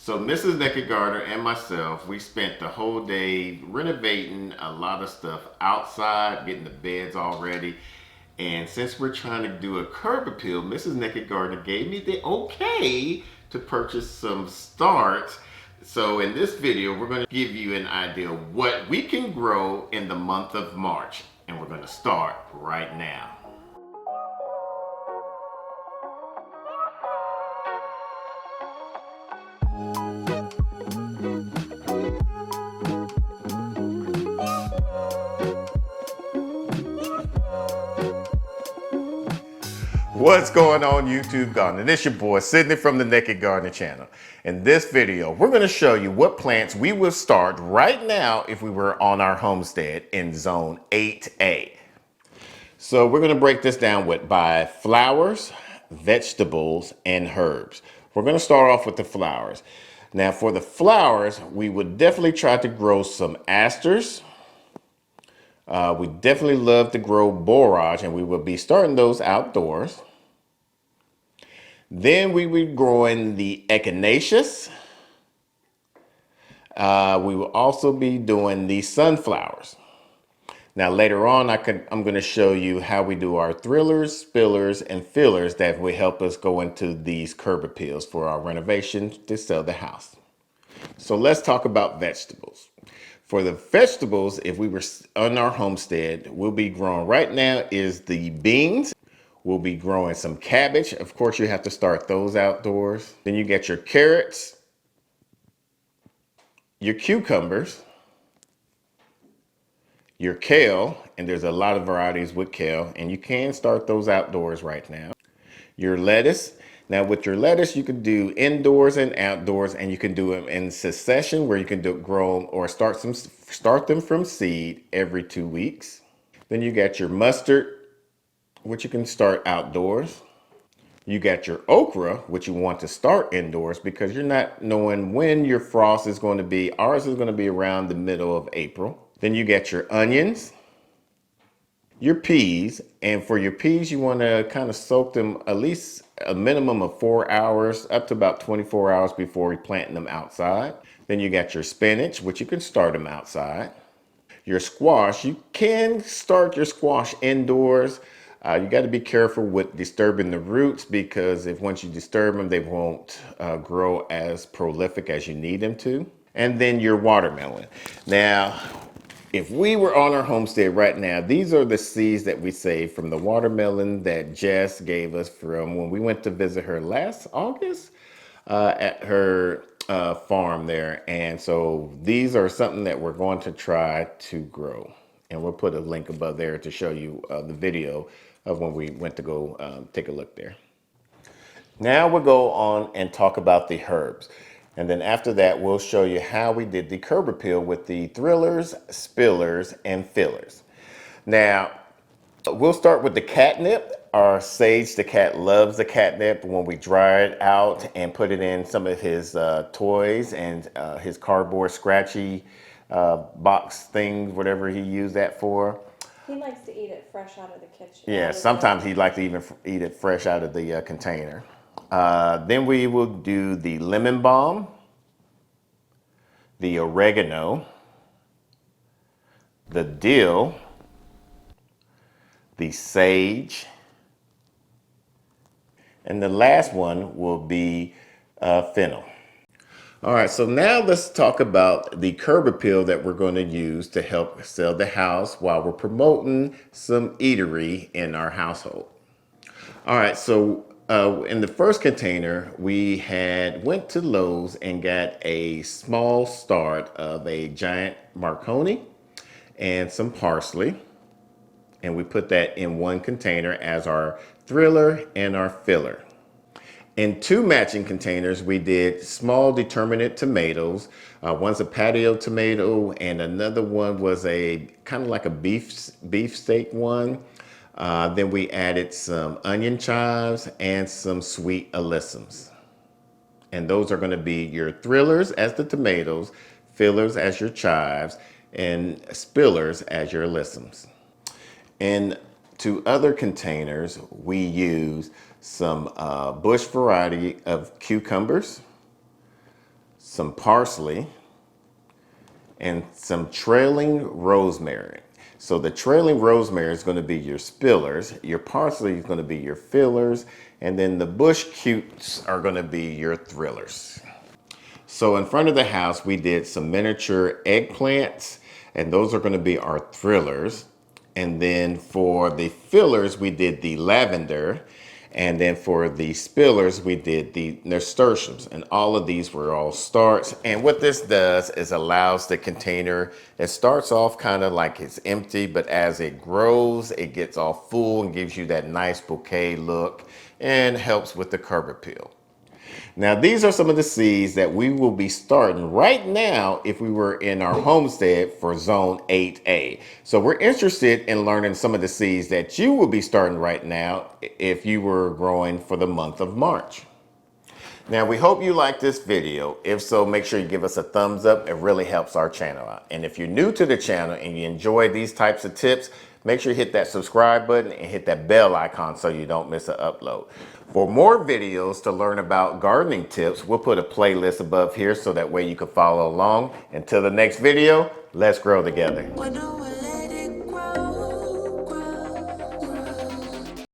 So Mrs. Naked Gardener and myself, we spent the whole day renovating a lot of stuff outside, getting the beds all ready. And since we're trying to do a curb appeal, Mrs. Naked Gardener gave me the okay to purchase some starts. So in this video, we're going to give you an idea of what we can grow in the month of March. And we're going to start right now. What's going on YouTube Gardening? This your boy Sydney from the Naked Gardener channel. In this video, we're going to show you what plants we will start right now if we were on our homestead in zone 8A. So we're going to break this down by flowers, vegetables, and herbs. We're going to start off with the flowers. Now for the flowers, we would definitely try to grow some asters. We definitely love to grow borage, and we will be starting those outdoors. Then we will be growing the echinaceas. We will also be doing the sunflowers. Now later on, I'm going to show you how we do our thrillers, spillers, and fillers that will help us go into these curb appeals for our renovation to sell the house. So let's talk about vegetables. For the vegetables, if we were on our homestead, we'll be growing right now is the beans. We'll be growing some cabbage. Of course, you have to start those outdoors. Then you get your carrots, your cucumbers, your kale, and there's a lot of varieties with kale, and you can start those outdoors right now. Your lettuce. Now with your lettuce, you can do indoors and outdoors, and you can do them in succession where you can grow them or start them from seed every 2 weeks. Then you got your mustard, which you can start outdoors. You got your okra, which you want to start indoors because you're not knowing when your frost is going to be. Ours is going to be around the middle of April. Then you got your onions, your peas, and for your peas, you want to kind of soak them at least a minimum of 4 hours, up to about 24 hours before you planting them outside. Then you got your spinach, which you can start them outside. Your squash, you can start your squash indoors. You got to be careful with disturbing the roots because if once you disturb them, they won't grow as prolific as you need them to. And then your watermelon. Now, if we were on our homestead right now, these are the seeds that we saved from the watermelon that Jess gave us from when we went to visit her last August at her farm there. And so these are something that we're going to try to grow. And we'll put a link above there to show you the video of when we went to go take a look there. Now we'll go on and talk about the herbs. And then after that, we'll show you how we did the curb appeal with the thrillers, spillers, and fillers. Now, we'll start with the catnip. Our Sage the cat loves the catnip. When we dry it out and put it in some of his toys and his cardboard scratchy box things, whatever he used that for. He likes to eat it fresh out of the kitchen. Yeah, sometimes he'd like to even eat it fresh out of the container. Then we will do the lemon balm, the oregano, the dill, the sage, and the last one will be fennel. All right, so now let's talk about the curb appeal that we're going to use to help sell the house while we're promoting some eatery in our household. All right, so in the first container, we went to Lowe's and got a small start of a giant Marconi and some parsley. And we put that in one container as our thriller and our filler. In two matching containers, we did small determinate tomatoes. One's a patio tomato and another one was a kind of like a beefsteak one. Then we added some onion chives and some sweet alyssums. And those are going to be your thrillers as the tomatoes, fillers as your chives, and spillers as your alyssums. In two other containers, we use some bush variety of cucumbers, some parsley, and some trailing rosemary. So the trailing rosemary is going to be your spillers, your parsley is going to be your fillers, and then the bush cutes are going to be your thrillers. So in front of the house, we did some miniature eggplants, and those are going to be our thrillers. And then for the fillers, we did the lavender. And then for the spillers, we did the nasturtiums. And all of these were all starts. And what this does is allows the container, it starts off kind of like it's empty, but as it grows, it gets all full and gives you that nice bouquet look and helps with the curb appeal. Now, these are some of the seeds that we will be starting right now if we were in our homestead for Zone 8A. So we're interested in learning some of the seeds that you will be starting right now if you were growing for the month of March. Now, we hope you like this video. If so, make sure you give us a thumbs up. It really helps our channel out. And if you're new to the channel and you enjoy these types of tips, make sure you hit that subscribe button and hit that bell icon so you don't miss an upload. For more videos to learn about gardening tips, we'll put a playlist above here so that way you can follow along. Until the next video, let's grow together.